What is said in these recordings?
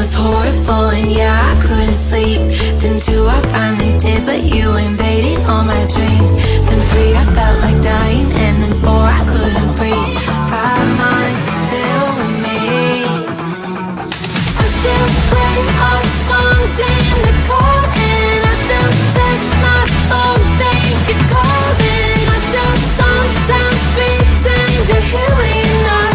was horrible, and yeah, I couldn't sleep. Then 2, I finally did, but you invaded all my dreams. Then 3, I felt like dying, and then 4, I couldn't breathe. 5 months, you're still with me. I still play our songs in the car, and I still check my phone, think you're calling. I still sometimes pretend you're here when you're not.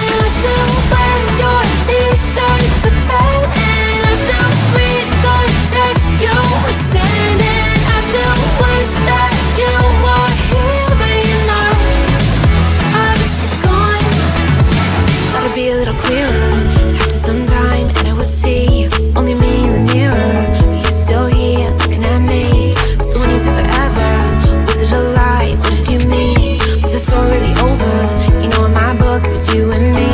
And I still wear your t-shirt to bed, and I still read the text you would send, and I still wish that you were here but you're not. I wish you're gone. Thought it'd be a little clearer after some time, and I would see only me in the mirror, but you're still here looking at me. So when you said forever, was it a lie? What did you mean? Was the story really over? You know, in my book it was you and me.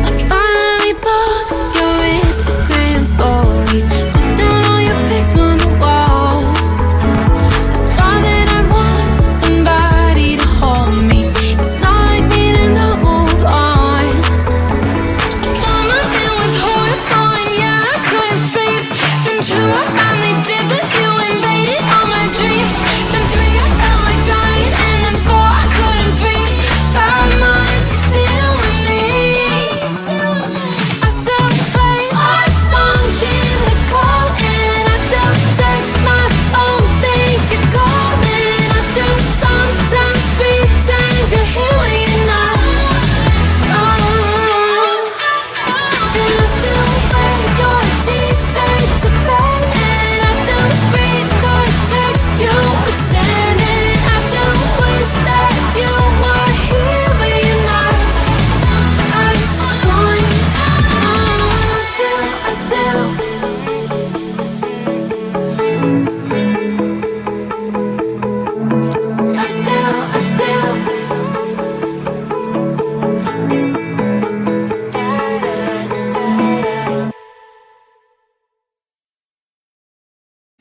I finally blocked your Instagram stories, took down all your pics from the walls. I thought that I'd want somebody to hold me. It's not like me to not move on. Mama, it was horrible, and yeah, I couldn't sleep. Then 2, I finally did, but you invaded all my dreams. Then 3, I felt like dying, and then 4, I couldn't breathe. 5 months, you're still with me. I still play our songs in the car, and I still check my phone, think you're calling. I still sometimes pretend you're here when you're not. And I still wear your t-shirt to bed, and I still read the text you would send, and I still wish that you were here but you're not. I wish you're gone. I still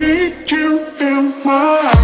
Need you in my life.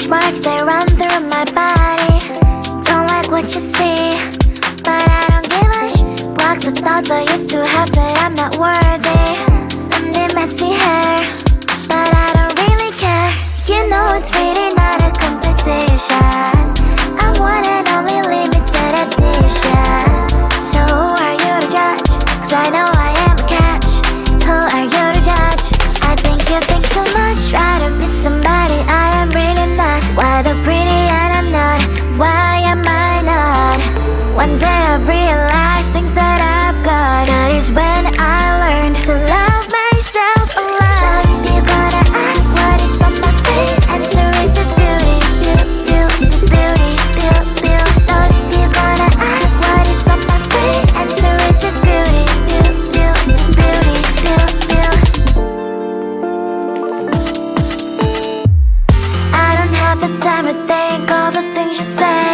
stretch marks, they run through my body. Don't like what you see, but I don't give a block the thoughts I used to have, but I'm not worthy. Someday messy hair, but I don't really care. You know it's really not a competition. I'm one and only limited edition. So who are you to judge? 'Cause I know I am a catch. Who are you to judge? I think you think too much. Try to be somebody I am really not. Why the pretty and I'm not? Why am I not? One day I've realized things that I've got. That is when I learned to love myself a lot. So if you're gonna ask what is on my face, answer is just beauty, beauty, beauty, beauty, beauty. So if you're gonna ask what is on my face, answer is just beauty, beauty, beauty, beauty, beauty. I don't have the time to think all the things you say.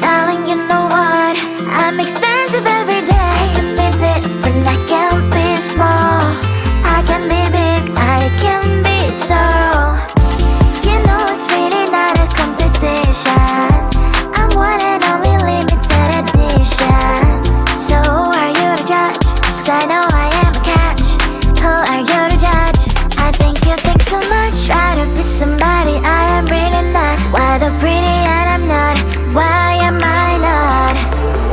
Darling, you know what? I'm expensive every day. I can be different, I can be small. I can be big, I can be tall. You know it's really not a competition. I'm one and only limited edition. So who are you to judge? 'Cause I know I am a catch. Who are you to judge? I think you think too much. Try to be somebody I am really not. Why the pretty and I'm not? Why am I not?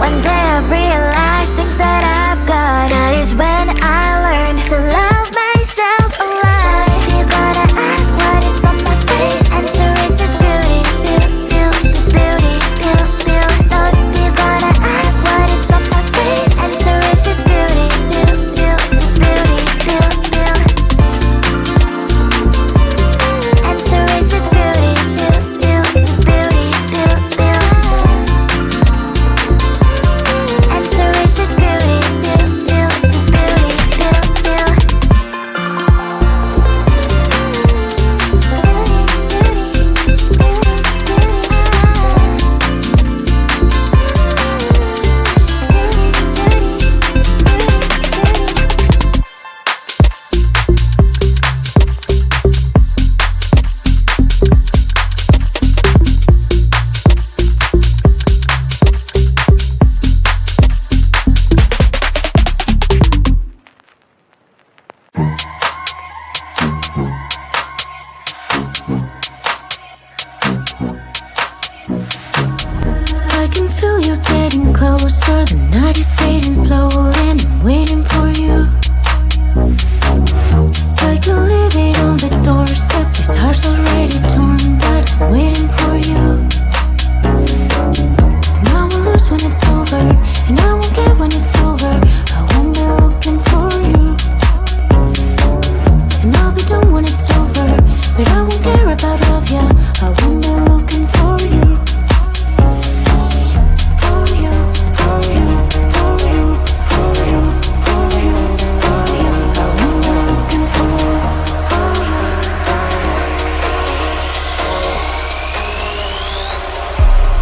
One day I've realized things that I've got. That is when I learned to love myself a lot. So if you're gonna ask what is on my face, answer is just beauty, beauty, beauty, beauty, beauty. So if you're gonna ask what is on my face, answer is just beauty, beauty, beauty, beauty, beauty. Answer is just beauty, beauty, beauty, beauty, beauty. Answer is just beauty, beauty, beauty, beauty, beauty. I can feel you getting closer. The night is fading slower and I'm waiting for you. I can leave it on the doorstep. This heart's already torn, but I'm waiting for you. And I will lose when it's over, and I won't get when it's over. I won't be looking for you. And I'll be done when it's over, but I won't care about love, yeah. I won't be looking for you. For you, for you, for you, for you, for you, for you. I won't be looking for you.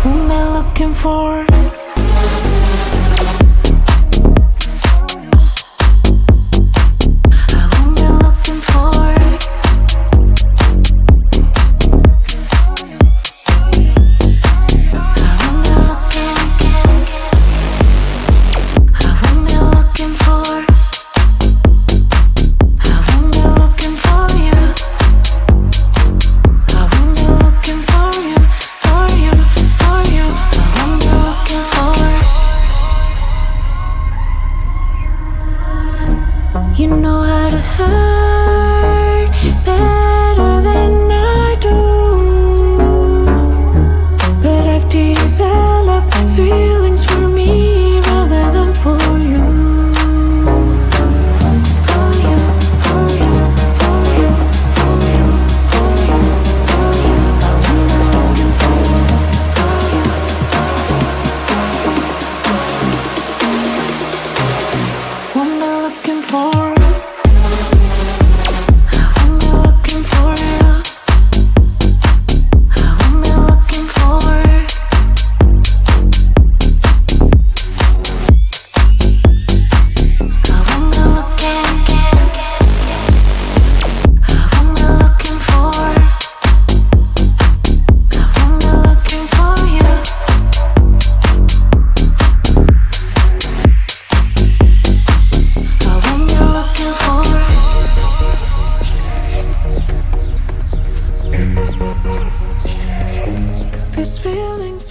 Whom am I looking for? I won't be looking for. For you, for you, for you. I won't be looking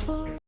for